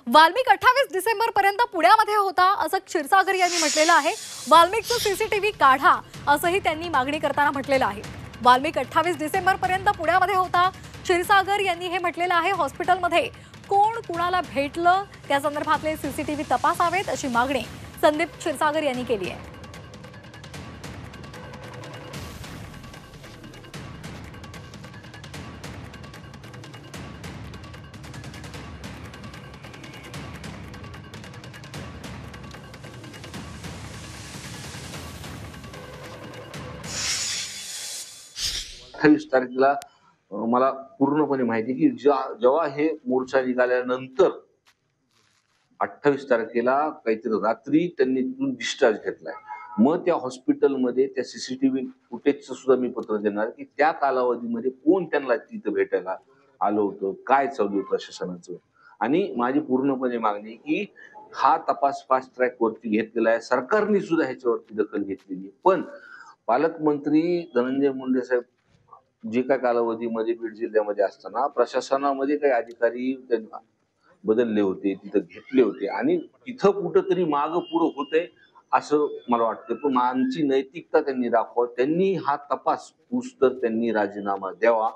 वाल्मिक 28 डिसेंबर पर्यंत पुण्यामध्ये होता असं क्षीरसागर यांनी म्हटलेलं आहे। वाल्मिकचं सीसीटीव्ही काढा असंही त्यांनी मागणी करताना म्हटलेलं आहे। वाल्मिक 28 डिसेंबर पर्यंत पुण्यामध्ये होता। क्षीरसागर यांनी हे म्हटलेलं आहे। हॉस्पिटलमध्ये कोण कुणाला भेटलं त्या संदर्भातले सीसीटीव्ही तपासावेत अशी मागणी संदीप क्षीरसागर यांनी केली आहे। तारखेला मला पूर्णपणे माहिती की जेव्हा हे मोर्चा निघाल्यानंतर 28 तारखेला काहीतरी रात्री त्यांनी तिथून डिस्चार्ज घेतलाय। मग त्या हॉस्पिटलमध्ये त्या सीसीटीव्ही फुटेजचं सुद्धा मी पत्र देणार की त्या कालावधीमध्ये कोण त्यांना तिथं भेटायला आलं होतं, काय चालू होतं प्रशासनाचं। आणि माझी पूर्णपणे मागणी की हा तपास फास्ट ट्रॅक वरती घेतलेला आहे। सरकारने सुद्धा ह्याच्यावरती दखल घेतलेली आहे। पण पालकमंत्री धनंजय मुंडे साहेब जे काय कालावधीमध्ये बीड जिल्ह्यामध्ये असताना प्रशासनामध्ये काही अधिकारी बदलले होते, तिथं घेतले होते आणि तिथं कुठंतरी मागं पुढं होतंय असं मला वाटतं। पण आमची नैतिकता त्यांनी दाखवा, त्यांनी हा तपास तर त्यांनी राजीनामा द्यावा